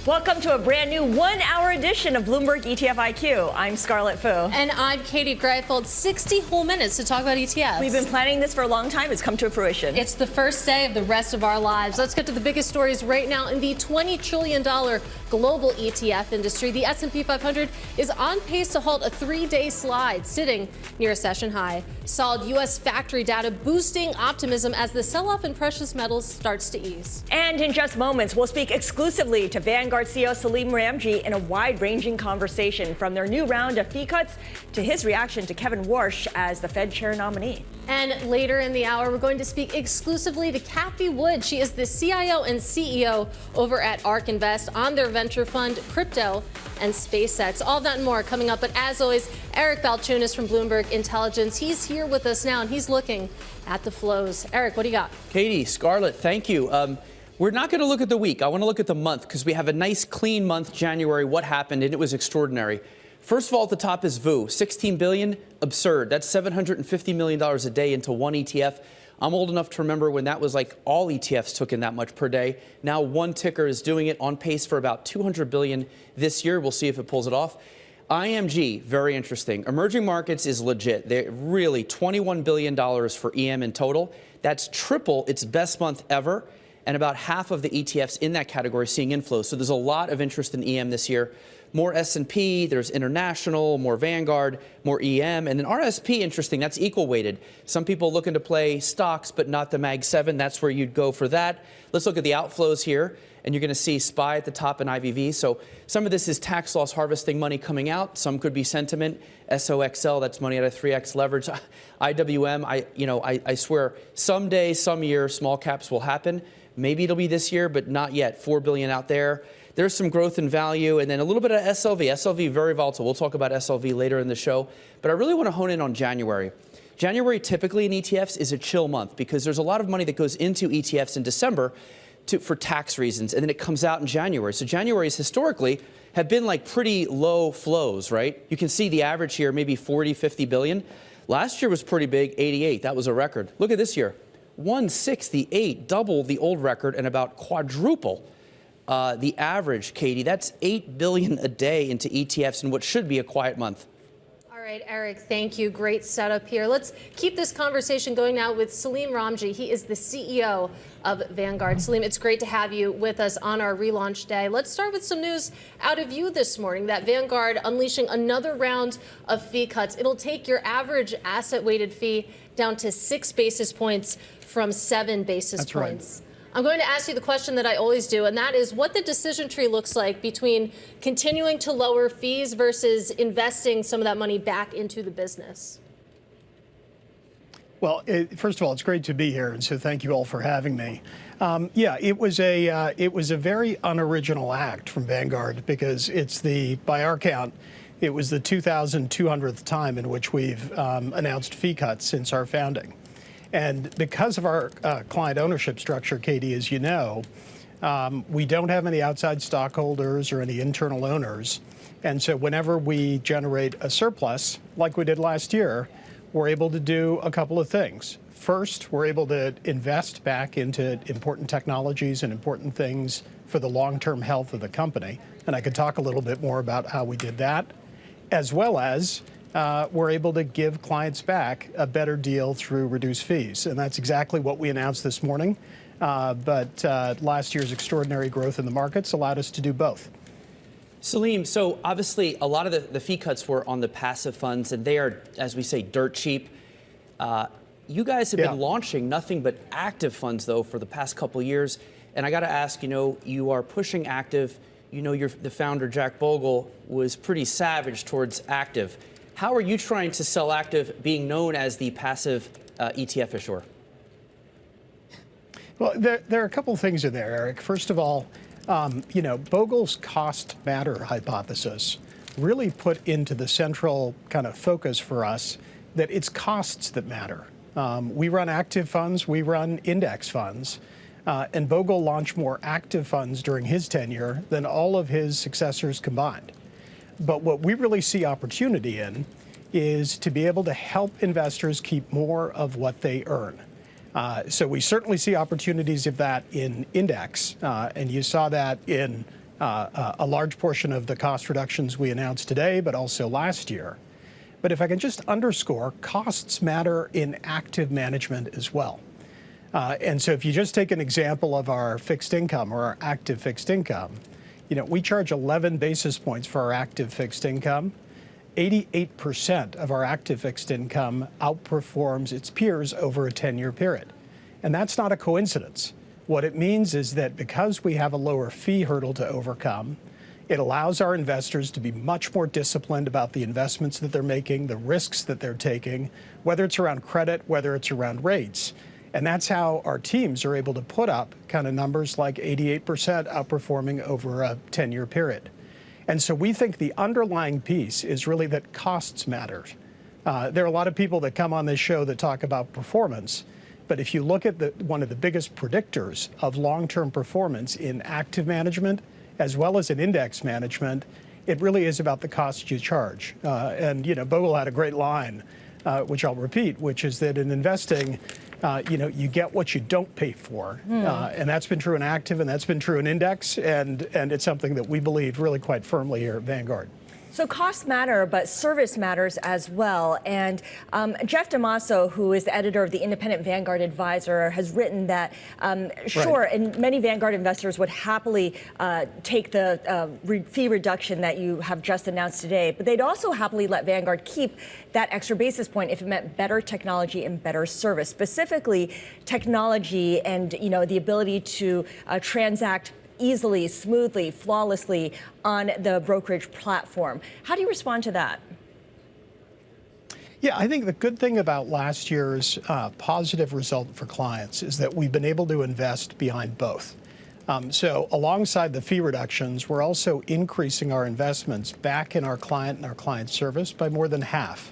Welcome to a brand new one-hour edition of Bloomberg ETF IQ. I'm Scarlett Fu. And I'm Cathie Greifeld. 60 whole minutes to talk about ETFs. We've been planning this for a long time. It's come to fruition. It's the first day of the rest of our lives. Let's get to the biggest stories right now in the $20 trillion global ETF industry. The S&P 500 is on pace to halt a three-day slide, sitting near a session high. Solid U.S. factory data boosting optimism as the sell-off in precious metals starts to ease. And in just moments, we'll speak exclusively to Vanguard CEO Salim Ramji in a wide-ranging conversation, from their new round of fee cuts to his reaction to Kevin Warsh as the Fed chair nominee. And later in the hour, we're going to speak exclusively to Cathie Wood. She is the CIO and CEO over at ARK Invest on their venture fund, crypto, and SpaceX. All that and more coming up. But as always, Eric Balchunas from Bloomberg Intelligence. He's here with us now, and he's looking at the flows. Eric, what do you got? Cathie, Scarlett, thank you. We're not going to look at the week. I want to look at the month because we have a nice clean month, January. What happened? And it was extraordinary. First of all, at the top is VU, $16 billion, absurd. That's $750 million a day into one ETF. I'm old enough to remember when that was like all ETFs took in that much per day. Now one ticker is doing it, on pace for about $200 billion this year. We'll see if it pulls it off. IMG, very interesting. Emerging markets is legit. They're really $21 billion for EM in total. That's triple its best month ever. And about half of the ETFs in that category seeing inflows. So there's a lot of interest in EM this year. More S&P, there's international, more Vanguard, more EM. And then RSP, interesting, that's equal weighted. Some people looking to play stocks, but not the Mag 7. That's where you'd go for that. Let's look at the outflows here. And you're going to see SPY at the top and IVV. So some of this is tax loss harvesting money coming out. Some could be sentiment. SOXL, that's money out of 3X leverage. IWM, I swear, someday, some year, small caps will happen. Maybe it'll be this year, but not yet. $4 billion out there. There's some growth in value, and then a little bit of SLV. SLV, very volatile. We'll talk about SLV later in the show. But I really want to hone in on January. January typically in ETFs is a chill month because there's a lot of money that goes into ETFs in December for tax reasons, and then it comes out in January. So January's historically have been like pretty low flows, right? You can see the average here, maybe 40, 50 billion. Last year was pretty big, 88. That was a record. Look at this year. 168, double the old record and about quadruple the average, Cathie. That's $8 billion a day into ETFs in what should be a quiet month. All right, Eric, thank you. Great setup here. Let's keep this conversation going now with Salim Ramji. He is the CEO of Vanguard. Salim, it's great to have you with us on our relaunch day. Let's start with some news out of you this morning that Vanguard unleashing another round of fee cuts. It'll take your average asset-weighted fee down to 6 basis points from 7 basis points. Right. I'm going to ask you the question that I always do, and that is what the decision tree looks like between continuing to lower fees versus investing some of that money back into the business. Well, first of all, it's great to be here, and so thank you all for having me. Yeah, it was a very unoriginal act from Vanguard because it's by our count, it was the 2,200th time in which we've announced fee cuts since our founding. And because of our client ownership structure, Cathie, as you know, we don't have any outside stockholders or any internal owners. And so whenever we generate a surplus, like we did last year, we're able to do a couple of things. First, we're able to invest back into important technologies and important things for the long-term health of the company. And I could talk a little bit more about how we did that, as well as we're able to give clients back a better deal through reduced fees. And that's exactly what we announced this morning. But last year's extraordinary growth in the markets allowed us to do both. Salim, so obviously a lot of the fee cuts were on the passive funds, and they are, as we say, dirt cheap. You guys have been launching nothing but active funds, though, for the past couple of years. And I got to ask, you are pushing active. The founder, Jack Bogle, was pretty savage towards active. How are you trying to sell active, being known as the passive ETF issuer? Well, there are a couple of things in there, Eric. First of all, Bogle's cost matter hypothesis really put into the central kind of focus for us that it's costs that matter. We run active funds, we run index funds, and Bogle launched more active funds during his tenure than all of his successors combined. But what we really see opportunity in is to be able to help investors keep more of what they earn. So we certainly see opportunities of that in index, and you saw that in a large portion of the cost reductions we announced today, but also last year. But if I can just underscore, costs matter in active management as well. And so if you just take an example of our fixed income or our active fixed income, we charge 11 basis points for our active fixed income. 88% of our active fixed income outperforms its peers over a 10-year period. And that's not a coincidence. What it means is that because we have a lower fee hurdle to overcome, it allows our investors to be much more disciplined about the investments that they're making, the risks that they're taking, whether it's around credit, whether it's around rates. And that's how our teams are able to put up kind of numbers like 88% outperforming over a 10-year period. And so we think the underlying piece is really that costs matter. There are a lot of people that come on this show that talk about performance. But if you look at one of the biggest predictors of long-term performance in active management, as well as in index management, it really is about the cost you charge. And Bogle had a great line, which I'll repeat, which is that in investing, you get what you don't pay for. And that's been true in active, and that's been true in index, and it's something that we believe really quite firmly here at Vanguard. So costs matter, but service matters as well. And Jeff DeMasso, who is the editor of the independent Vanguard Advisor, has written that, sure, and many Vanguard investors would happily take the fee reduction that you have just announced today, but they'd also happily let Vanguard keep that extra basis point if it meant better technology and better service, specifically technology and the ability to transact easily, smoothly, flawlessly on the brokerage platform. How do you respond to that? Yeah, I think the good thing about last year's positive result for clients is that we've been able to invest behind both. So alongside the fee reductions, we're also increasing our investments back in our client and our client service by more than half.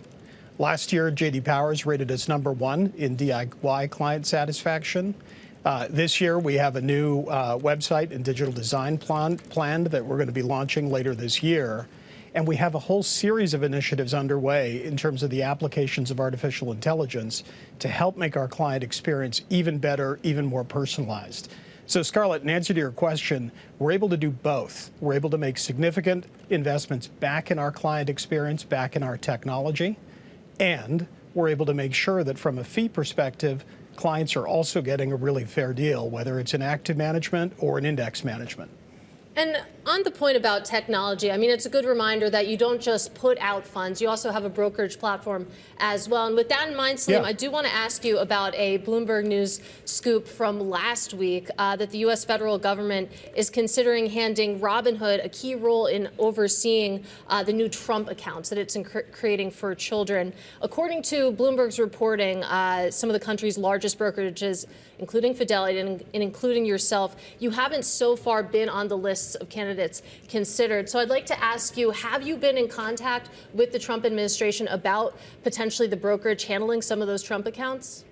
Last year, J.D. Power's rated us #1 in DIY client satisfaction. This year, we have a new website and digital design planned that we're going to be launching later this year. And we have a whole series of initiatives underway in terms of the applications of artificial intelligence to help make our client experience even better, even more personalized. So, Scarlett, in answer to your question, we're able to do both. We're able to make significant investments back in our client experience, back in our technology, and we're able to make sure that from a fee perspective, clients are also getting a really fair deal, whether it's in active management or in index management. And on the point about technology, I mean, it's a good reminder that you don't just put out funds, you also have a brokerage platform as well. And with that in mind, Salim, I do want to ask you about a Bloomberg News scoop from last week that the U.S. federal government is considering handing Robinhood a key role in overseeing the new Trump accounts that it's creating for children. According to Bloomberg's reporting, some of the country's largest brokerages, including Fidelity and including yourself, you haven't so far been on the lists of candidates considered. So I'd like to ask you, have you been in contact with the Trump administration about potentially the brokerage handling some of those Trump accounts?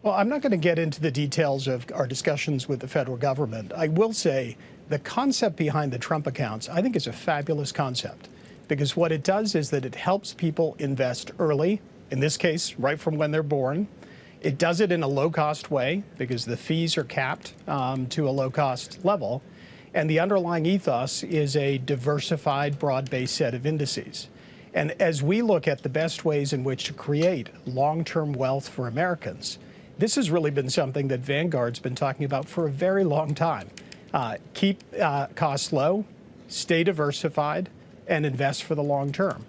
Well, I'm not going to get into the details of our discussions with the federal government. I will say the concept behind the Trump accounts, I think, is a fabulous concept, because what it does is that it helps people invest early, in this case, right from when they're born. It does it in a low-cost way because the fees are capped to a low-cost level. And the underlying ethos is a diversified, broad-based set of indices. And as we look at the best ways in which to create long-term wealth for Americans, this has really been something that Vanguard's been talking about for a very long time. Keep costs low, stay diversified, and invest for the long term.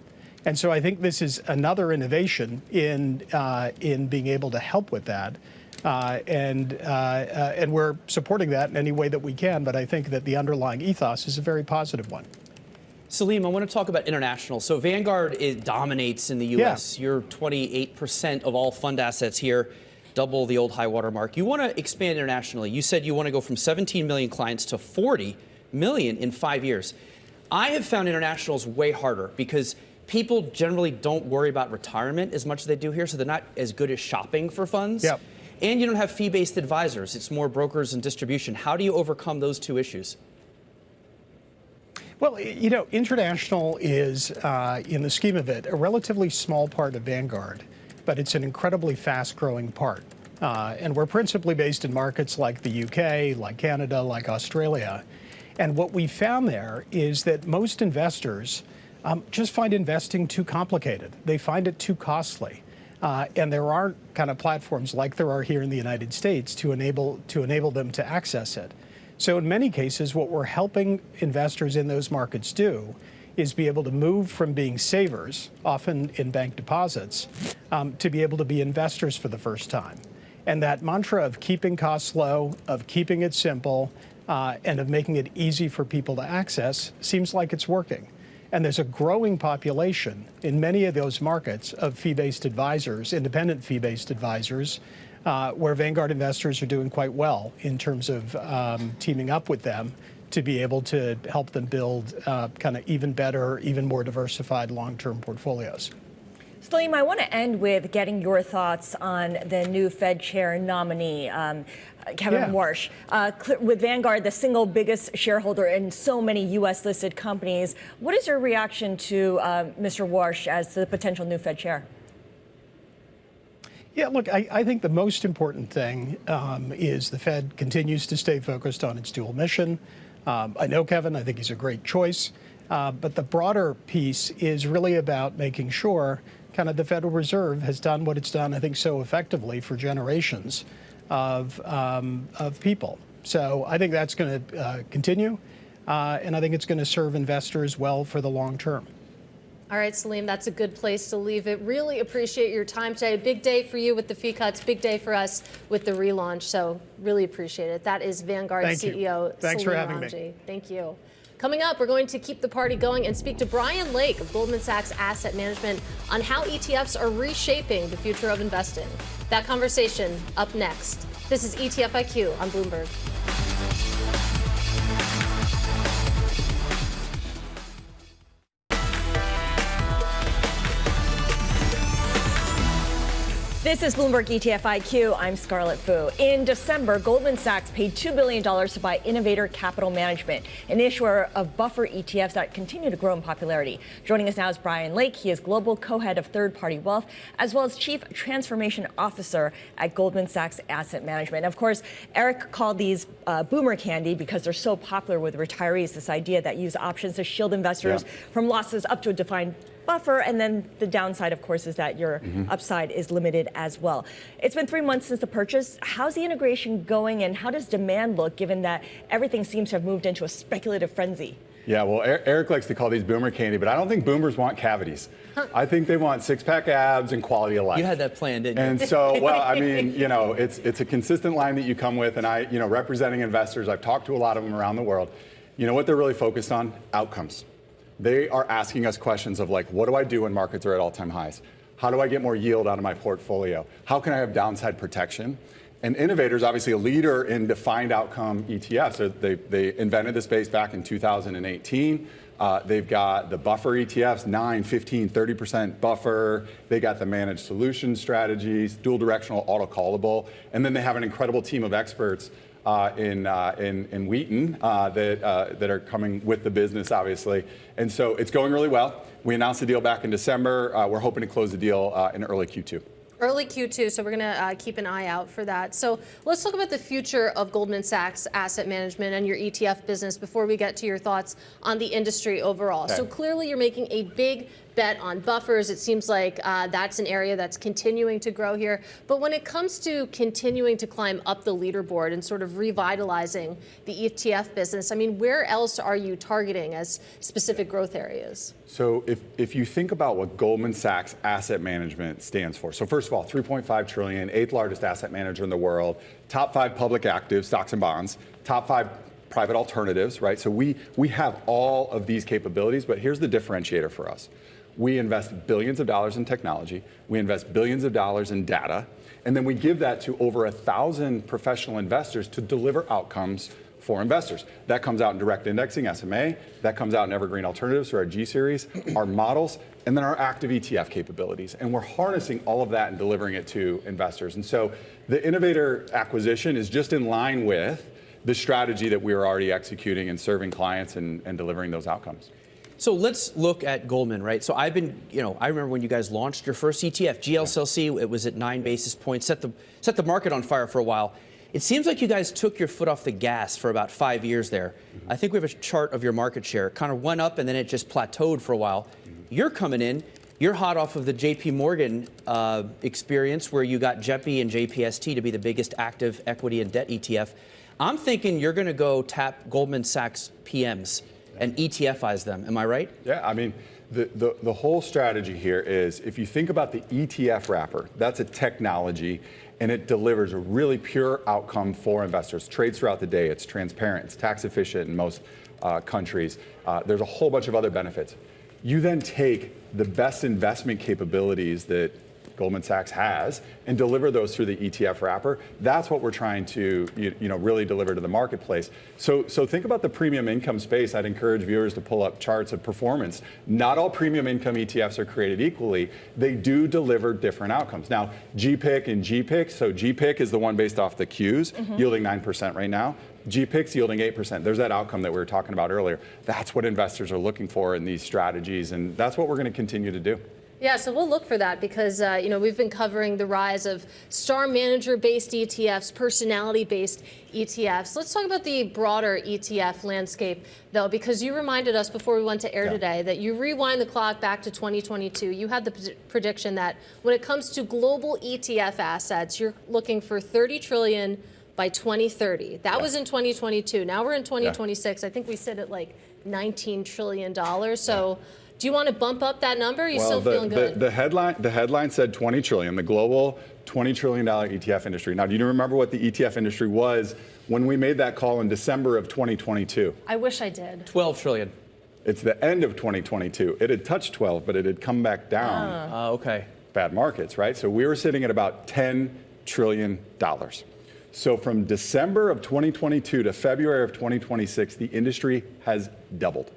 And so I think this is another innovation in being able to help with that. And we're supporting that in any way that we can. But I think that the underlying ethos is a very positive one. Salim, I want to talk about international. So Vanguard dominates in the U.S. You're 28% of all fund assets here, double the old high water mark. You want to expand internationally. You said you want to go from 17 million clients to 40 million in 5 years. I have found international is way harder because people generally don't worry about retirement as much as they do here, so they're not as good at shopping for funds. Yep. And you don't have fee-based advisors. It's more brokers and distribution. How do you overcome those two issues? Well, international is, in the scheme of it, a relatively small part of Vanguard, but it's an incredibly fast-growing part. And we're principally based in markets like the UK, like Canada, like Australia. And what we found there is that most investors just find investing too complicated. They find it too costly. And there aren't kind of platforms like there are here in the United States to enable them to access it. So in many cases, what we're helping investors in those markets do is be able to move from being savers, often in bank deposits, to be able to be investors for the first time. And that mantra of keeping costs low, of keeping it simple, and of making it easy for people to access seems like it's working. And there's a growing population in many of those markets of fee-based advisors, independent fee-based advisors, where Vanguard investors are doing quite well in terms of teaming up with them to be able to help them build kind of even better, even more diversified long-term portfolios. Salim, I want to end with getting your thoughts on the new Fed chair nominee, Kevin Warsh. With Vanguard, the single biggest shareholder in so many U.S.-listed companies, what is your reaction to Mr. Warsh as the potential new Fed chair? Yeah, look, I think the most important thing is the Fed continues to stay focused on its dual mission. I know Kevin, I think he's a great choice. But the broader piece is really about making sure kind of the Federal Reserve has done what it's done, I think, so effectively for generations of people. So I think that's going to continue, and I think it's going to serve investors well for the long term. All right, Salim, that's a good place to leave it. Really appreciate your time today. Big day for you with the fee cuts, big day for us with the relaunch. So really appreciate it. That is Vanguard CEO Thanks Salim for having Ramji. me. Thank you. Coming up, we're going to keep the party going and speak to Bryon Lake of Goldman Sachs Asset Management on how ETFs are reshaping the future of investing. That conversation up next. This is ETF IQ on Bloomberg. This is Bloomberg ETF IQ. I'm Scarlett Fu. In December, Goldman Sachs paid $2 billion to buy Innovator Capital Management, an issuer of buffer ETFs that continue to grow in popularity. Joining us now is Bryon Lake. He is global co-head of third-party wealth, as well as chief transformation officer at Goldman Sachs Asset Management. Of course, Eric called these boomer candy because they're so popular with retirees, this idea that use options to shield investors from losses up to a defined buffer, and then the downside, of course, is that your upside is limited as well. It's been 3 months since the purchase. How's the integration going, and how does demand look, given that everything seems to have moved into a speculative frenzy? Yeah, well, Eric likes to call these boomer candy, but I don't think boomers want cavities. I think they want six-pack abs and quality of life. You had that plan, didn't you? And so, well, I mean, you know, it's a consistent line that you come with, and I, you know, representing investors, I've talked to a lot of them around the world. You know what they're really focused on? Outcomes. They are asking us questions of like, what do I do when markets are at all-time highs? How do I get more yield out of my portfolio? How can I have downside protection? And Innovator is obviously a leader in defined outcome ETFs. So they invented the space back in 2018. They've got the buffer ETFs, 9, 15, 30% buffer. They got the managed solution strategies, dual directional, auto callable. And then they have an incredible team of experts in Wheaton that are coming with the business, obviously. And so it's going really well. We announced the deal back in December. We're hoping to close the deal in early Q2. Early Q2, so we're going to keep an eye out for that. So let's talk about the future of Goldman Sachs Asset Management and your ETF business before we get to your thoughts on the industry overall. Okay. So clearly you're making a big bet on buffers. It seems like that's an area that's continuing to grow here. But when it comes to continuing to climb up the leaderboard and sort of revitalizing the ETF business, I mean, where else are you targeting as specific growth areas? So if you think about what Goldman Sachs Asset Management stands for, so first of all, 3.5 trillion, 8th largest asset manager in the world, top 5 public active stocks and bonds, top 5 private alternatives, right? So we have all of these capabilities, but here's the differentiator for us. We invest billions of dollars in technology, we invest billions of dollars in data, and then we give that to over 1,000 professional investors to deliver outcomes for investors. That comes out in direct indexing, SMA, that comes out in evergreen alternatives through our G series, our models, and then our active ETF capabilities. And we're harnessing all of that and delivering it to investors. And so the Innovator acquisition is just in line with the strategy that we are already executing and serving clients and delivering those outcomes. So let's look at Goldman, right? So I've been, you know, I remember when you guys launched your first ETF, GLCLC, it was at 9 basis points, set the market on fire for a while. It seems like you guys took your foot off the gas for about 5 years there. I think we have a chart of your market share. It kind of went up and then it just plateaued for a while. You're coming in. You're hot off of the JP Morgan experience where you got JEPI and JPST to be the biggest active equity and debt ETF. I'm thinking you're going to go tap Goldman Sachs PMs and ETFize them. Am I right? Yeah, I mean, the whole strategy here is if you think about the ETF wrapper, that's a technology and it delivers a really pure outcome for investors. Trades throughout the day, it's transparent, it's tax efficient in most countries. There's a whole bunch of other benefits. You then take the best investment capabilities that Goldman Sachs has and deliver those through the ETF wrapper. That's what we're trying to really deliver to the marketplace. So think about the premium income space. I'd encourage viewers to pull up charts of performance. Not all premium income ETFs are created equally. They do deliver different outcomes. Now, GPIC and GPIC, so GPIC is the one based off the Qs, yielding 9% right now. GPIC's yielding 8%. There's that outcome that we were talking about earlier. That's what investors are looking for in these strategies, and that's what we're going to continue to do. Yeah, so we'll look for that because, we've been covering the rise of star manager-based ETFs, personality-based ETFs. Let's talk about the broader ETF landscape, though, because you reminded us before we went to air today that you rewind the clock back to 2022. You had the prediction that when it comes to global ETF assets, you're looking for $30 trillion by 2030. That was in 2022. Now we're in 2026. I think we sit at like $19 trillion. So do you want to bump up that number? Or are you still feeling good? The headline said 20 trillion, the global $20 trillion ETF industry. Now, do you remember what the ETF industry was when we made that call in December of 2022? I wish I did. 12 trillion. It's the end of 2022. It had touched 12, but it had come back down. Okay. Bad markets, right? So we were sitting at about $10 trillion. So from December of 2022 to February of 2026, the industry has doubled.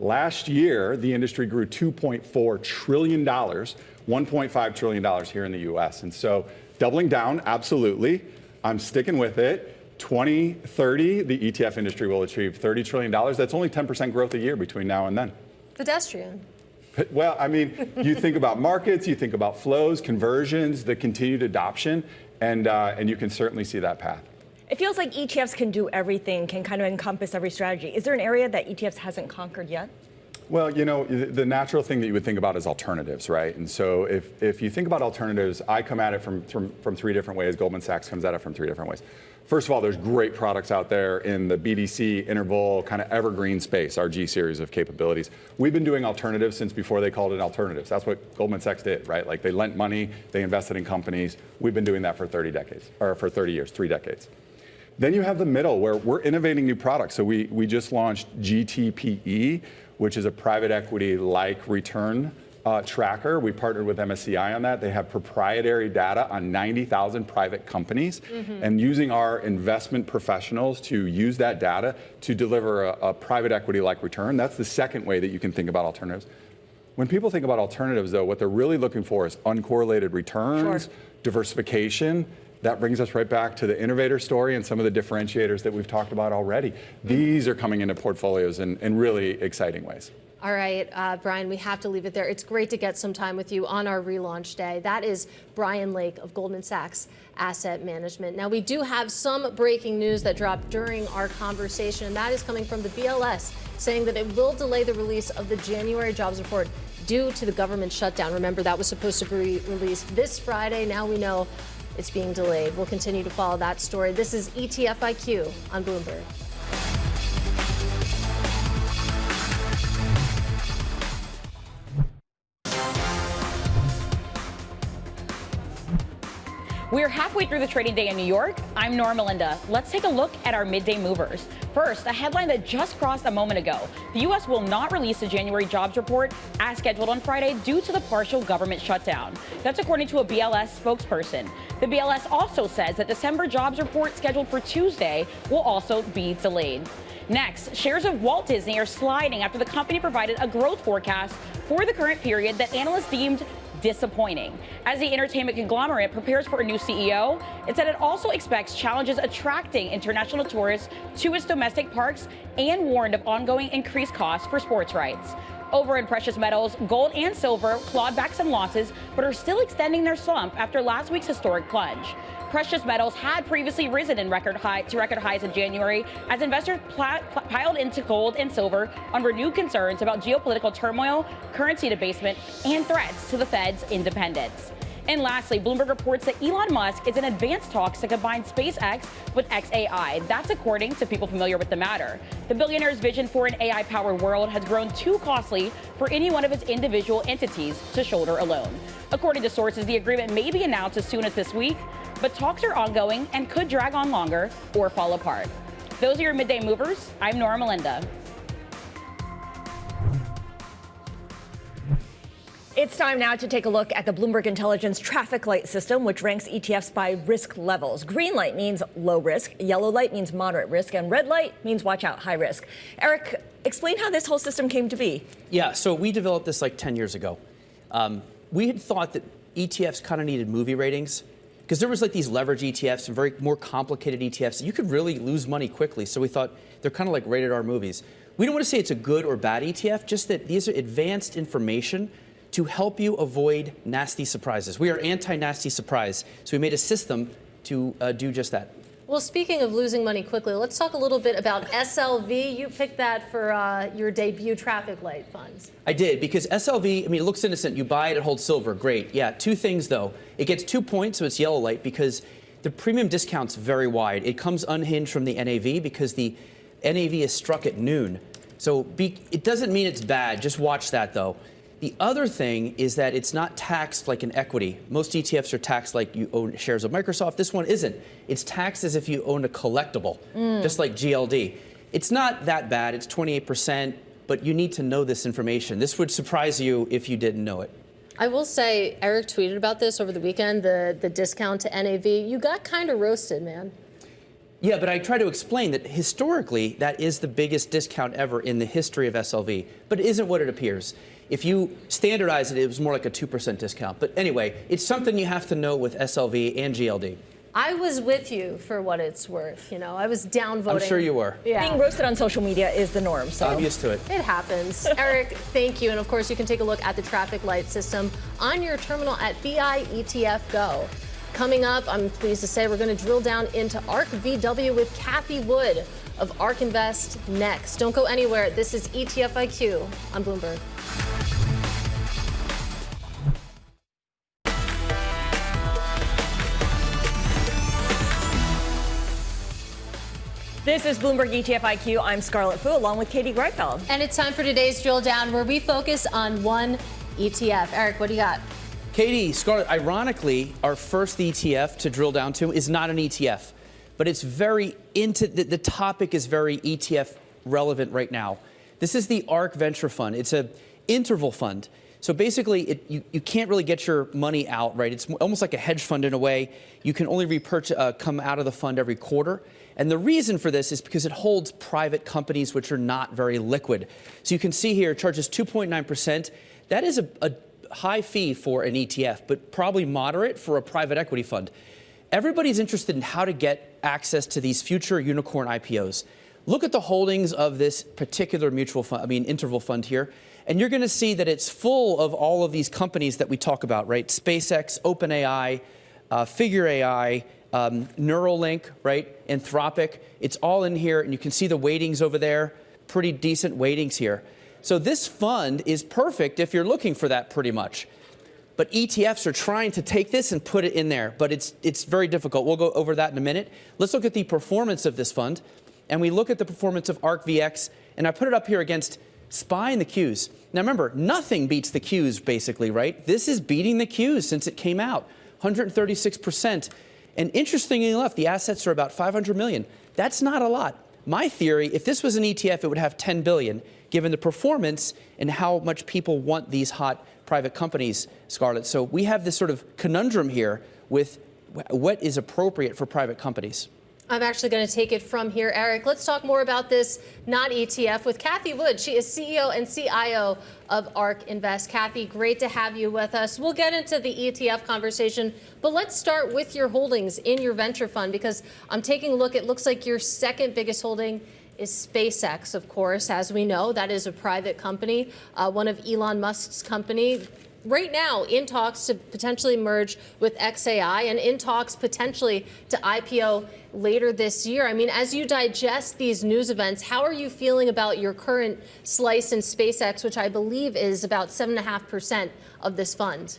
Last year, the industry grew $2.4 trillion, $1.5 trillion here in the US. And so doubling down, absolutely. I'm sticking with it. 2030, the ETF industry will achieve $30 trillion. That's only 10% growth a year between now and then. Pedestrian. Well, I mean, you think about markets, you think about flows, conversions, the continued adoption, and you can certainly see that path. It feels like ETFs can do everything, can kind of encompass every strategy. Is there an area that ETFs hasn't conquered yet? Well, the natural thing that you would think about is alternatives, right? And so if you think about alternatives, I come at it from three different ways. Goldman Sachs comes at it from three different ways. First of all, there's great products out there in the BDC, interval, kind of evergreen space, our G series of capabilities. We've been doing alternatives since before they called it alternatives. That's what Goldman Sachs did, right? Like they lent money, they invested in companies. We've been doing that for 30 years, 3 decades. Then you have the middle where we're innovating new products. So we just launched GTPE, which is a private equity-like return tracker. We partnered with MSCI on that. They have proprietary data on 90,000 private companies and using our investment professionals to use that data to deliver a private equity-like return. That's the second way that you can think about alternatives. When people think about alternatives, though, what they're really looking for is uncorrelated returns, diversification. That brings us right back to the Innovator story and some of the differentiators that we've talked about already. These are coming into portfolios in really exciting ways. All right, Bryon, we have to leave it there. It's great to get some time with you on our relaunch day. That is Bryon Lake of Goldman Sachs Asset Management. Now, we do have some breaking news that dropped during our conversation, and that is coming from the BLS, saying that it will delay the release of the January jobs report due to the government shutdown. Remember, that was supposed to be released this Friday. Now we know it's being delayed. We'll continue to follow that story. This is ETF IQ on Bloomberg. We're halfway through the trading day in New York. I'm Nora Melinda. Let's take a look at our midday movers. First, a headline that just crossed a moment ago. The U.S. will not release the January jobs report as scheduled on Friday due to the partial government shutdown. That's according to a BLS spokesperson. The BLS also says that December jobs report scheduled for Tuesday will also be delayed. Next, shares of Walt Disney are sliding after the company provided a growth forecast for the current period that analysts deemed disappointing. As the entertainment conglomerate prepares for a new CEO, it said it also expects challenges attracting international tourists to its domestic parks and warned of ongoing increased costs for sports rights. Over in precious metals, gold and silver clawed back some losses, but are still extending their slump after last week's historic plunge. Precious metals had previously risen to record highs in January as investors piled into gold and silver on renewed concerns about geopolitical turmoil, currency debasement, and threats to the Fed's independence. And lastly, Bloomberg reports that Elon Musk is in advanced talks to combine SpaceX with XAI. That's according to people familiar with the matter. The billionaire's vision for an AI-powered world has grown too costly for any one of its individual entities to shoulder alone. According to sources, the agreement may be announced as soon as this week, but talks are ongoing and could drag on longer or fall apart. Those are your midday movers. I'm Nora Melinda. It's time now to take a look at the Bloomberg Intelligence traffic light system, which ranks ETFs by risk levels. Green light means low risk, yellow light means moderate risk, and red light means watch out, high risk. Eric, explain how this whole system came to be. Yeah, so we developed this like 10 years ago. We had thought that ETFs kind of needed movie ratings because there was like these leverage ETFs and very more complicated ETFs. You could really lose money quickly. So we thought they're kind of like rated R movies. We don't want to say it's a good or bad ETF, just that these are advanced information to help you avoid nasty surprises. We are anti-nasty surprise, so we made a system to do just that. Well, speaking of losing money quickly, let's talk a little bit about SLV. You picked that for your debut traffic light funds. I did, because SLV, I mean, it looks innocent. You buy it, it holds silver. Great. Yeah, two things, though. It gets 2 points, so it's yellow light, because the premium discount's very wide. It comes unhinged from the NAV because the NAV is struck at noon. So it doesn't mean it's bad. Just watch that, though. The other thing is that it's not taxed like an equity. Most ETFs are taxed like you own shares of Microsoft. This one isn't. It's taxed as if you own a collectible, just like GLD. It's not that bad. It's 28%, but you need to know this information. This would surprise you if you didn't know it. I will say, Eric tweeted about this over the weekend, the discount to NAV. You got kind of roasted, man. Yeah, but I try to explain that historically, that is the biggest discount ever in the history of SLV, but it isn't what it appears. If you standardize it, it was more like a 2% discount. But anyway, it's something you have to know with SLV and GLD. I was with you for what it's worth. You know, I was downvoting. I'm sure you were. Yeah. Being roasted on social media is the norm. So I'm used to it. It happens. Eric, thank you. And of course, you can take a look at the traffic light system on your terminal at BI ETF Go. Coming up, I'm pleased to say we're going to drill down into ARK VW with Cathie Wood of ARK Invest next. Don't go anywhere. This is ETF IQ on Bloomberg. this is Bloomberg ETF IQ. I'm Scarlett Fu, along with Katie Greifeld. And it's time for today's drill down, where we focus on one ETF. Eric, what do you got? Katie, Scarlett, ironically, our first ETF to drill down to is not an ETF, but it's very the topic is very ETF relevant right now. This is the ARK Venture Fund. It's an interval fund. So basically, you can't really get your money out, right? It's almost like a hedge fund in a way. You can only repurchase, come out of the fund every quarter. And the reason for this is because it holds private companies which are not very liquid. So you can see here, it charges 2.9%. That is a high fee for an ETF, but probably moderate for a private equity fund. Everybody's interested in how to get access to these future unicorn IPOs. Look at the holdings of this particular mutual fund, interval fund here, and you're going to see that it's full of all of these companies that we talk about, right? SpaceX, OpenAI, Figure AI, Neuralink, right? Anthropic. It's all in here, and you can see the weightings over there. Pretty decent weightings here. So this fund is perfect if you're looking for that pretty much. But ETFs are trying to take this and put it in there, but it's very difficult. We'll go over that in a minute. Let's look at the performance of this fund, and we look at the performance of ARKVX, and I put it up here against SPY and the Qs. Now remember, nothing beats the Qs basically, right? This is beating the Qs since it came out, 136%. And interestingly enough, the assets are about 500 million. That's not a lot. My theory, if this was an ETF, it would have 10 billion, given the performance and how much people want these hot private companies, Scarlett. So we have this sort of conundrum here with what is appropriate for private companies. I'm actually going to take it from here, Eric. Let's talk more about this non-ETF with Cathie Wood. She is CEO and CIO of ARK Invest. Cathie, great to have you with us. We'll get into the ETF conversation, but let's start with your holdings in your venture fund, because I'm taking a look. It looks like your second biggest holding is SpaceX, of course. As we know, that is a private company, one of Elon Musk's company. right now in talks to potentially merge with XAI and in talks potentially to IPO later this year. I mean, as you digest these news events, how are you feeling about your current slice in SpaceX, which I believe is about 7.5% of this fund?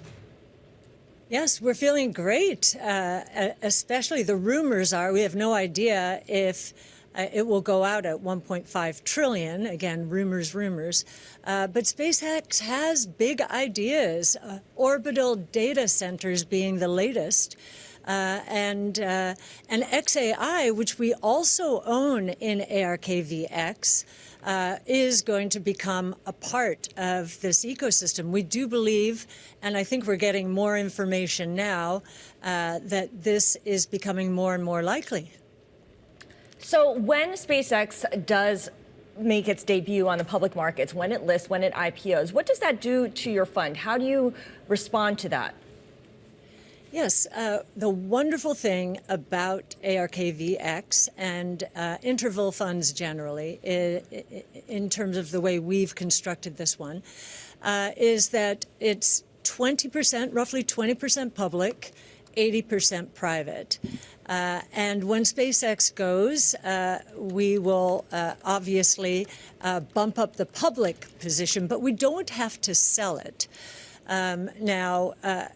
Yes, we're feeling great, especially the rumors are, we have no idea if it will go out at 1.5 trillion. Again, rumors. But SpaceX has big ideas, orbital data centers being the latest. And XAI, which we also own in ARKVX, is going to become a part of this ecosystem. We do believe, and I think we're getting more information now, that this is becoming more and more likely. So when SpaceX does make its debut on the public markets, when it lists, when it IPOs, what does that do to your fund? How do you respond to that? Yes, the wonderful thing about ARKVX and interval funds generally, in terms of the way we've constructed this one, is that it's 20%, roughly 20% public, 80% private. And when SpaceX goes, we will obviously bump up the public position, but we don't have to sell it. Now,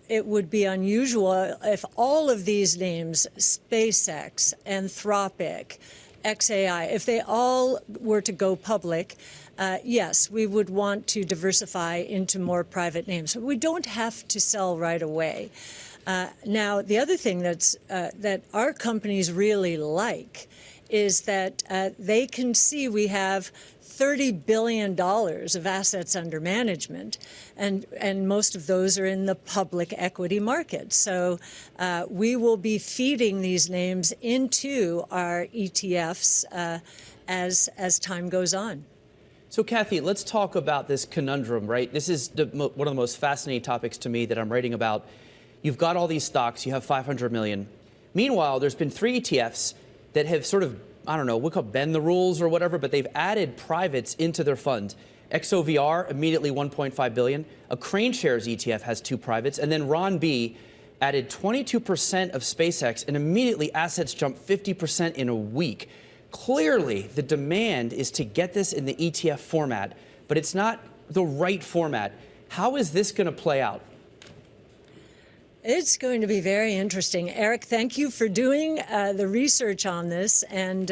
it would be unusual if all of these names, SpaceX, Anthropic, XAI, if they all were to go public, yes, we would want to diversify into more private names. But we don't have to sell right away. Now, the other thing that our companies really like is that they can see we have $30 billion of assets under management, and most of those are in the public equity market. So we will be feeding these names into our ETFs as time goes on. So, Cathie, let's talk about this conundrum, right? This is one of the most fascinating topics to me that I'm writing about. You've got all these stocks, you have 500 million. Meanwhile, there's been 3 ETFs that have sort of, I don't know, we call bend the rules or whatever, but they've added privates into their fund. XOVR, immediately 1.5 billion. A Crane Shares ETF has 2 privates. And then Ron B added 22% of SpaceX, and immediately assets jumped 50% in a week. Clearly, the demand is to get this in the ETF format, but it's not the right format. How is this going to play out? It's going to be very interesting. Eric, thank you for doing the research on this, and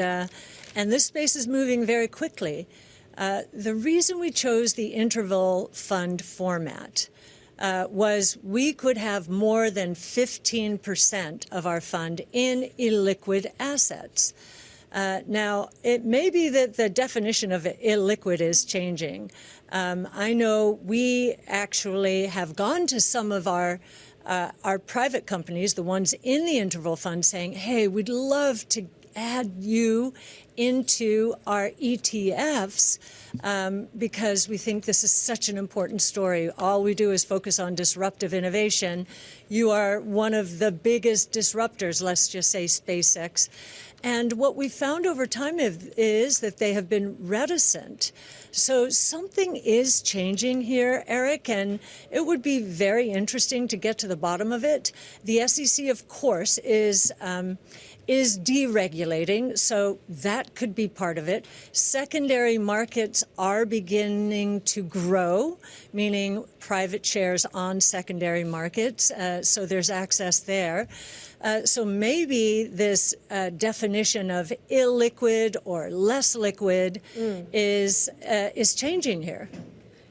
this space is moving very quickly. The reason we chose the interval fund format was we could have more than 15% of our fund in illiquid assets. Now, it may be that the definition of illiquid is changing. I know we actually have gone to some of our private companies, the ones in the interval fund, saying, hey, we'd love to add you into our ETFs because we think this is such an important story. All we do is focus on disruptive innovation. You are one of the biggest disruptors, let's just say SpaceX. And what we found over time is that they have been reticent. So something is changing here, Eric, and it would be very interesting to get to the bottom of it. The SEC, of course, is deregulating, so that could be part of it. Secondary markets are beginning to grow, meaning private shares on secondary markets, so there's access there. So maybe this definition of illiquid or less liquid is changing here.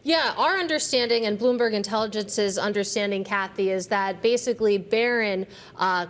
Yeah, our understanding and Bloomberg Intelligence's understanding, Cathie, is that basically Barron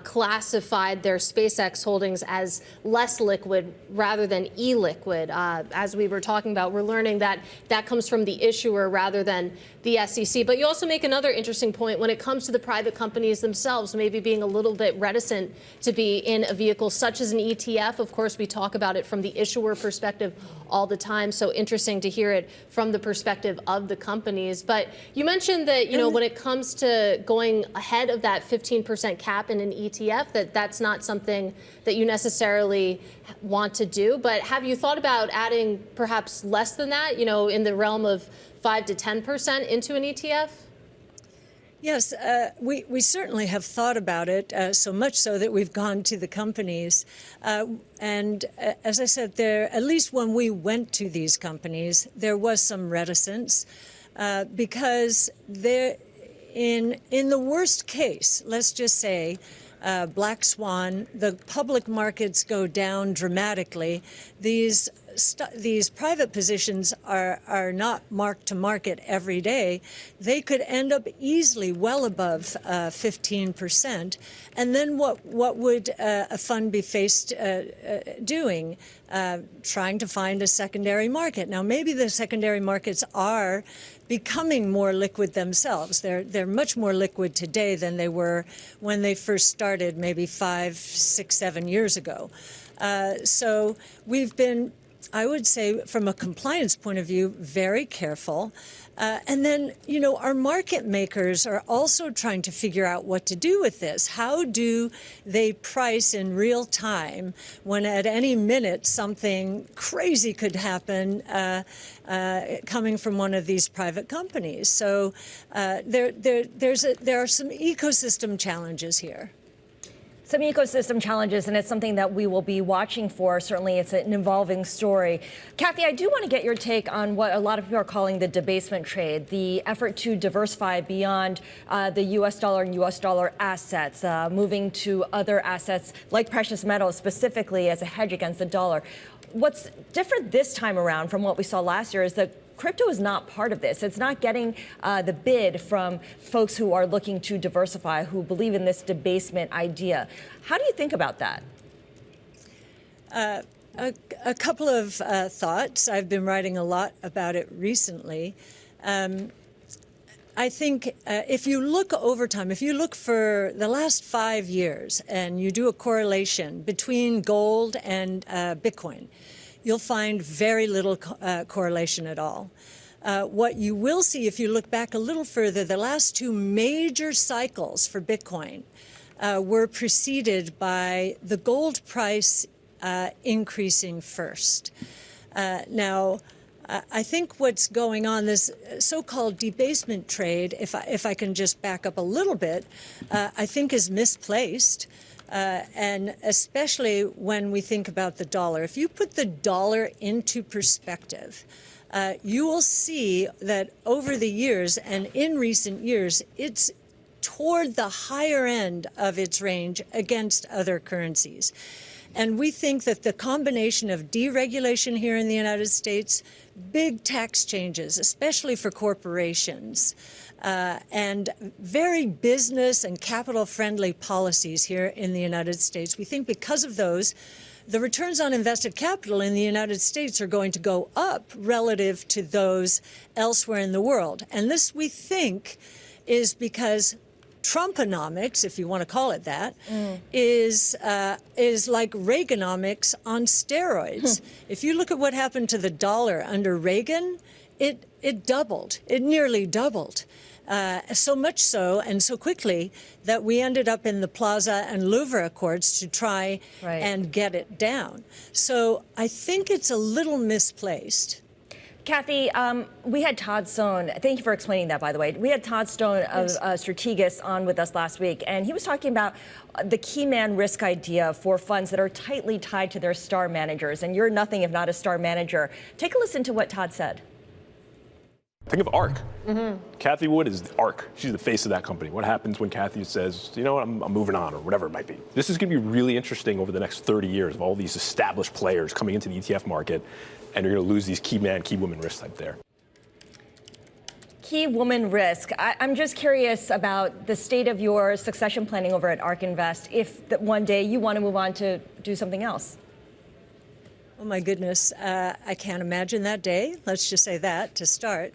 classified their SpaceX holdings as less liquid rather than illiquid. As we were talking about, we're learning that that comes from the issuer rather than the SEC. But you also make another interesting point when it comes to the private companies themselves, maybe being a little bit reticent to be in a vehicle such as an ETF. Of course, we talk about it from the issuer perspective all the time. So interesting to hear it from the perspective of the companies. But you mentioned that, you know, when it comes to going ahead of that 15% cap in an ETF, that's not something that you necessarily want to do. But have you thought about adding perhaps less than that, you know, in the realm of 5 to 10% into an ETF? Yes, we certainly have thought about it, so much so that we've gone to the companies. And as I said, at least when we went to these companies, there was some reticence because in the worst case, let's just say, black swan, the public markets go down dramatically. These private positions are not marked to market every day. They could end up easily well above 15%. And then what would a fund be faced doing? Trying to find a secondary market. Now, maybe the secondary markets are becoming more liquid themselves. They're much more liquid today than they were when they first started, maybe 5, 6, 7 years ago. So we've been, I would say, from a compliance point of view, very careful. And then, our market makers are also trying to figure out what to do with this. How do they price in real time when at any minute something crazy could happen coming from one of these private companies? So there are some ecosystem challenges here. Some ecosystem challenges, and it's something that we will be watching for. Certainly, it's an evolving story. Cathie, I do want to get your take on what a lot of people are calling the debasement trade, the effort to diversify beyond the U.S. dollar and U.S. dollar assets, moving to other assets like precious metals, specifically as a hedge against the dollar. What's different this time around from what we saw last year is that crypto is not part of this. It's not getting the bid from folks who are looking to diversify, who believe in this debasement idea. How do you think about that? A couple of thoughts. I've been writing a lot about it recently. I think if you look over time, if you look for the last 5 years and you do a correlation between gold and Bitcoin, you'll find very little correlation at all. What you will see if you look back a little further, the last 2 major cycles for Bitcoin were preceded by the gold price increasing first. Now, I think what's going on, this so-called debasement trade, if I can just back up a little bit, I think is misplaced. And especially when we think about the dollar. If you put the dollar into perspective, you will see that over the years and in recent years, it's toward the higher end of its range against other currencies. And we think that the combination of deregulation here in the United States, big tax changes, especially for corporations, and very business and capital-friendly policies here in the United States. We think because of those, the returns on invested capital in the United States are going to go up relative to those elsewhere in the world. And this, we think, is because Trumponomics, if you want to call it that, is like Reaganomics on steroids. If you look at what happened to the dollar under Reagan, it doubled. It nearly doubled. So much so and so quickly that we ended up in the Plaza and Louvre Accords to try and get it down. So I think it's a little misplaced. Cathie, we had Todd Stone. Thank you for explaining that, by the way. We had Todd Stone of Strategas on with us last week, and he was talking about the key man risk idea for funds that are tightly tied to their star managers. And you're nothing if not a star manager. Take a listen to what Todd said. Think of ARK. Cathie Wood is ARK. She's the face of that company. What happens when Cathie says, you know what, I'm moving on, or whatever it might be. This is going to be really interesting over the next 30 years of all these established players coming into the ETF market, and you're going to lose these key man, key woman risks type there. Key woman risk. I'm just curious about the state of your succession planning over at ARK Invest if one day you want to move on to do something else. Oh, my goodness. I can't imagine that day. Let's just say that to start.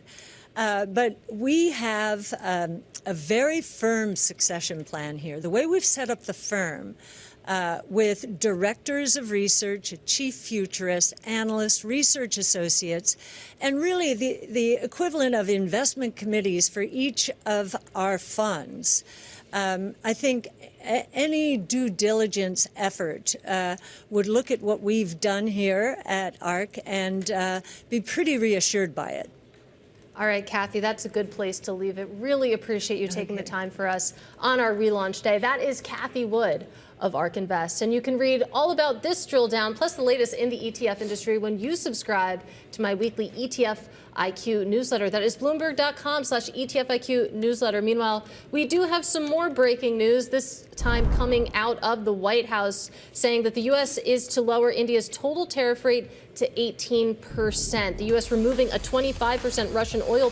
But we have a very firm succession plan here. The way we've set up the firm with directors of research, a chief futurist, analysts, research associates, and really the equivalent of investment committees for each of our funds. I think any due diligence effort would look at what we've done here at ARK and be pretty reassured by it. All right, Cathie, that's a good place to leave it. Really appreciate you taking the time for us on our relaunch day. That is Cathie Wood of ARK Invest. And you can read all about this drill down, plus the latest in the ETF industry when you subscribe to my weekly ETF IQ newsletter. That is Bloomberg.com/ETF IQ newsletter. Meanwhile, we do have some more breaking news, this time coming out of the White House, saying that the U.S. is to lower India's total tariff rate to 18%. The U.S. removing a 25% Russian oil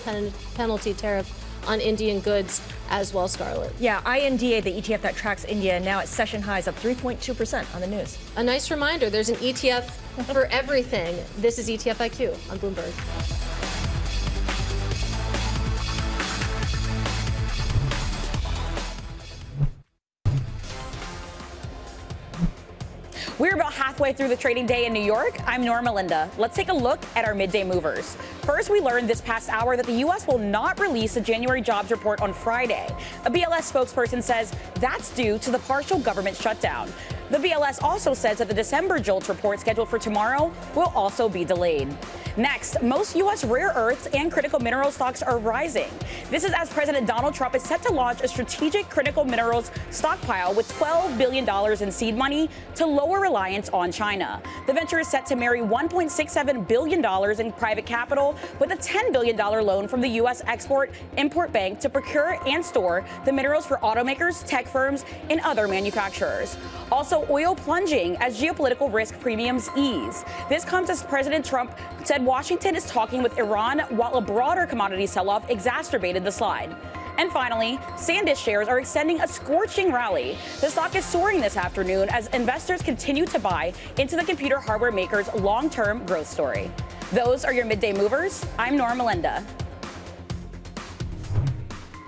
penalty tariff on Indian goods as well, Scarlett. Yeah, INDA, the ETF that tracks India, now at session highs, up 3.2% on the news. A nice reminder, there's an ETF for everything. This is ETF IQ on Bloomberg. We're about halfway through the trading day in New York. I'm Norma Linda. Let's take a look at our midday movers. First, we learned this past hour that the U.S. will not release a January jobs report on Friday. A BLS spokesperson says that's due to the partial government shutdown. The BLS also says that the December JOLTS report scheduled for tomorrow will also be delayed. Next, most U.S. rare earths and critical mineral stocks are rising. This is as President Donald Trump is set to launch a strategic critical minerals stockpile with $12 billion in seed money to lower reliance on China. The venture is set to marry $1.67 billion in private capital with a $10 billion loan from the U.S. Export-Import Bank to procure and store the minerals for automakers, tech firms, and other manufacturers. Also, oil plunging as geopolitical risk premiums ease. This comes as President Trump said Washington is talking with Iran while a broader commodity sell-off exacerbated the slide. And finally, SanDisk shares are extending a scorching rally. The stock is soaring this afternoon as investors continue to buy into the computer hardware maker's long-term growth story. Those are your midday movers. I'm Norma Linda.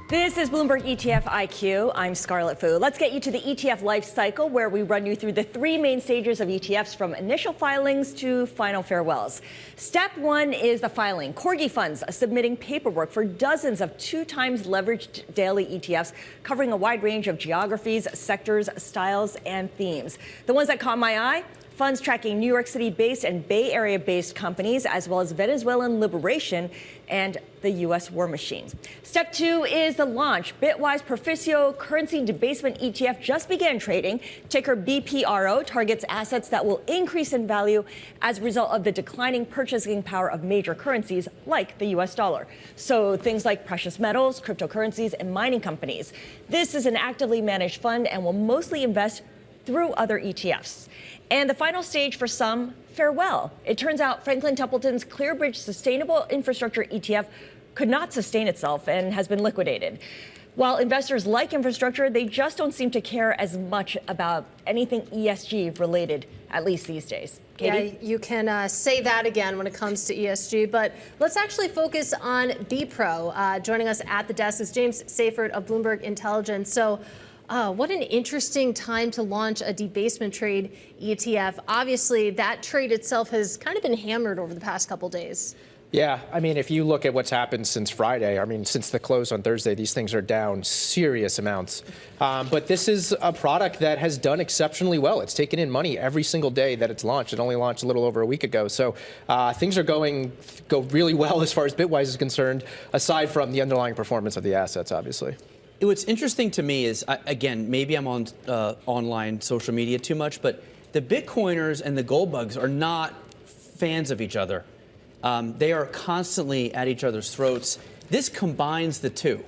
This is Bloomberg ETF IQ. I'm Scarlett Fu. Let's get you to the ETF life cycle, where we run you through the three main stages of ETFs, from initial filings to final farewells. Step one is the filing. Corgi funds submitting paperwork for dozens of 2x leveraged daily ETFs covering a wide range of geographies, sectors, styles, and themes. The ones that caught my eye: funds tracking New York City-based and Bay Area-based companies, as well as Venezuelan liberation and the U.S. war machine. Step two is the launch. Bitwise Proficio Currency Debasement ETF just began trading. Ticker BPRO targets assets that will increase in value as a result of the declining purchasing power of major currencies like the U.S. dollar. So things like precious metals, cryptocurrencies, and mining companies. This is an actively managed fund and will mostly invest through other ETFs. And the final stage for some, farewell. It turns out Franklin Templeton's ClearBridge Sustainable Infrastructure ETF could not sustain itself and has been liquidated. While investors like infrastructure, they just don't seem to care as much about anything ESG related, at least these days. Katie? Yeah, you can say that again when it comes to ESG, but let's actually focus on BPRO. Joining us at the desk is James Seyffart of Bloomberg Intelligence. So, what an interesting time to launch a debasement trade ETF. Obviously, that trade itself has kind of been hammered over the past couple days. Yeah, I mean, if you look at what's happened since Friday, I mean, since the close on Thursday, these things are down serious amounts. But this is a product that has done exceptionally well. It's taken in money every single day that it's launched. It only launched a little over a week ago. So things are go really well as far as Bitwise is concerned, aside from the underlying performance of the assets, obviously. What's interesting to me is, again, maybe I'm on online social media too much, but the Bitcoiners and the gold bugs are not fans of each other. They are constantly at each other's throats. This combines the two.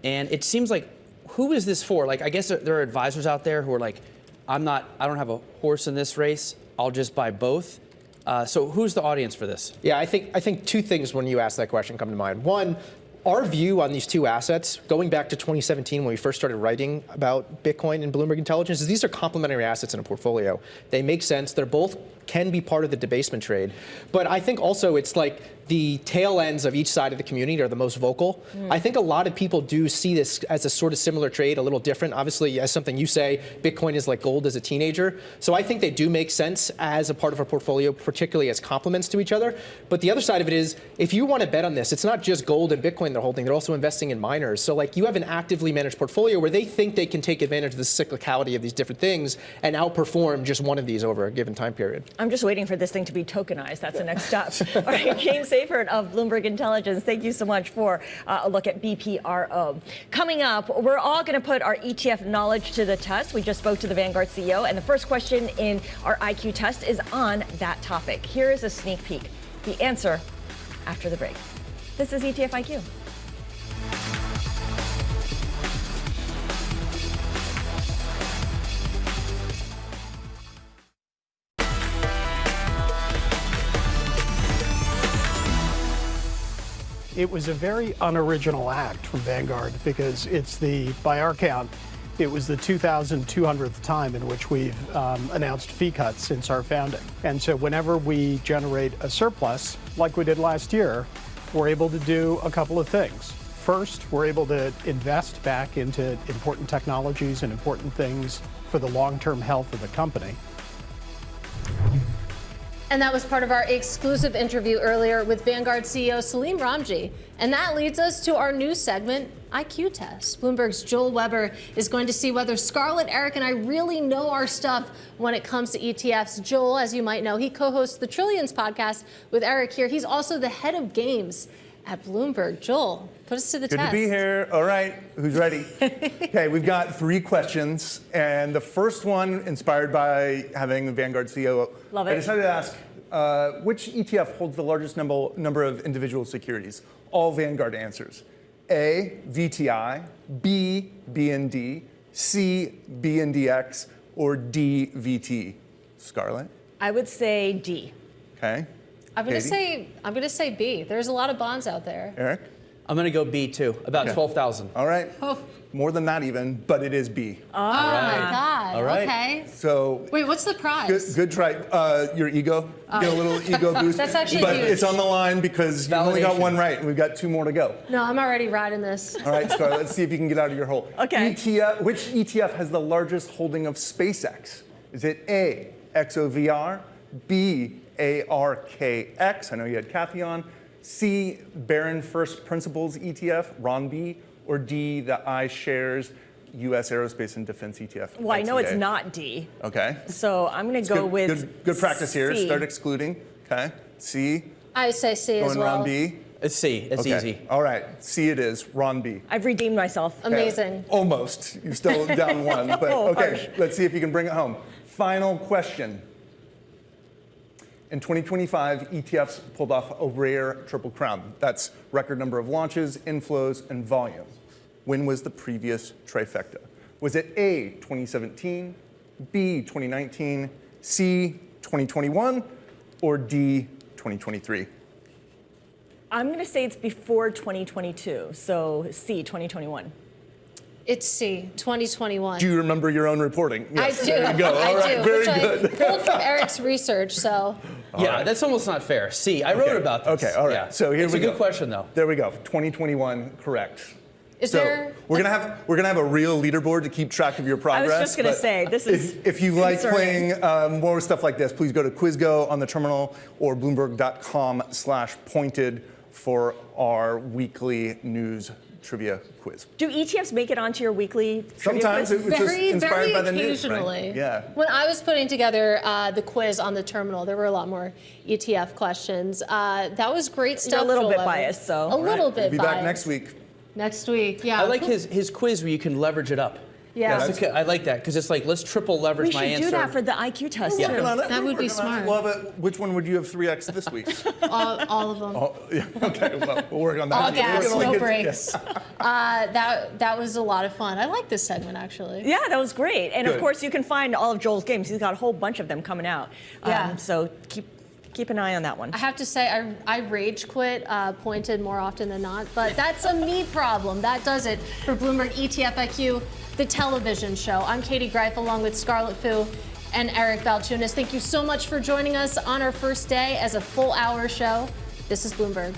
And it seems like, who is this for? Like, I guess there are advisors out there who are like, I don't have a horse in this race. I'll just buy both. So who's the audience for this? Yeah, I think two things when you ask that question come to mind. One, our view on these two assets, going back to 2017 when we first started writing about Bitcoin and Bloomberg Intelligence, is these are complementary assets in a portfolio. They make sense. They're both can be part of the debasement trade. But I think also it's like the tail ends of each side of the community are the most vocal. I think a lot of people do see this as a sort of similar trade, a little different. Obviously, as something you say, Bitcoin is like gold as a teenager. So I think they do make sense as a part of our portfolio, particularly as complements to each other. But the other side of it is, if you want to bet on this, it's not just gold and Bitcoin they're holding, they're also investing in miners. So like you have an actively managed portfolio where they think they can take advantage of the cyclicality of these different things and outperform just one of these over a given time period. I'm just waiting for this thing to be tokenized. That's the next step. All right, James Seyffart of Bloomberg Intelligence. Thank you so much for a look at BPRO. Coming up, we're all going to put our ETF knowledge to the test. We just spoke to the Vanguard CEO, and the first question in our IQ test is on that topic. Here is a sneak peek. The answer after the break. This is ETF IQ. It was a very unoriginal act from Vanguard because it's by our count, it was the 2,200th time in which we've announced fee cuts since our founding. And so whenever we generate a surplus, like we did last year, we're able to do a couple of things. First, we're able to invest back into important technologies and important things for the long-term health of the company. And that was part of our exclusive interview earlier with Vanguard CEO Salim Ramji. And that leads us to our new segment, IQ Test. Bloomberg's Joel Weber is going to see whether Scarlett, Eric, and I really know our stuff when it comes to ETFs. Joel, as you might know, he co-hosts the Trillions podcast with Eric here. He's also the head of games at Bloomberg. Joel, put us to the test. Good to be here. All right, who's ready? Okay, we've got 3 questions, and the first one, inspired by having the Vanguard CEO. Love it. I decided to ask, which ETF holds the largest number of individual securities? All Vanguard answers. A, VTI, B, BND, C, BNDX, or D, VT? Scarlett? I would say D. Okay. I'm going to say B. There's a lot of bonds out there. Eric? I'm going to go B too, about 12,000. All right. Oh. More than that even, but it is B. Oh my God. All right. Okay. So. Wait, what's the prize? Good try. Your ego. Get a little ego boost. That's actually But huge. it's on the line because you only got one right, and we've got 2 more to go. No, I'm already riding this. All right, Scarlett, let's see if you can get out of your hole. Okay. Which ETF has the largest holding of SpaceX? Is it A, XOVR, B, ARKX, I know you had Cathie on, C, Barron First Principles ETF, RONB, or D, the iShares U.S. Aerospace and Defense ETF? Well, I know it's ITA? not D. Okay. So I'm going to go with Good practice here. C. Start excluding. Okay. C. I say C as Going well. Ron B. It's C. It's Okay. easy. All right. C it is. Ron B. I've redeemed myself. Amazing. Almost. You're still down 1. But Oh, okay. harsh. Let's see if you can bring it home. Final question. In 2025, ETFs pulled off a rare triple crown. That's record number of launches, inflows, and volume. When was the previous trifecta? Was it A, 2017, B, 2019, C, 2021, or D, 2023? I'm going to say it's before 2022, so C, 2021. It's C, 2021. Do you remember your own reporting? Yes, I do. There you go. All right, very good. I pulled from Eric's research, so. Yeah, that's almost not fair. C, I wrote about this. Okay, all right. Yeah. So here it's we go. It's a good question, though. There we go. 2021 correct. Is there? We're gonna have a real leaderboard to keep track of your progress. I was just going to say, this is If you like concerning. playing more stuff like this, please go to QuizGo on the terminal or Bloomberg.com/pointed for our weekly news trivia quiz. Do ETFs make it onto your weekly trivia Sometimes quiz? it was just inspired Very by the news, occasionally. right? Yeah. When I was putting together the quiz on the terminal, there were a lot more ETF questions. That was great stuff. You're a little Joel bit Weber. biased, so. A little bit We'll be biased. back next week. Next week, yeah. I like his quiz where you can leverage it up. Yeah. That's okay. I like that because it's like, let's triple leverage We my should answer. do that for the IQ test, Yeah. too. Working on it. That would be Working on it. smart. We'll have which one would you have 3x this week? all of them. Oh, yeah, okay, well, we'll work on that. All gas, We're gonna no get- brakes. That was a lot of fun. I like this segment, actually. Yeah, that was great. And of Good. course, you can find all of Joel's games. He's got a whole bunch of them coming out. Yeah. So keep an eye on that one. I have to say, I rage quit pointed more often than not, but that's a me problem. That does it for Bloomberg ETF IQ, the television show. I'm Katie Greif along with Scarlett Fu and Eric Balchunas. Thank you so much for joining us on our first day as a full hour show. This is Bloomberg.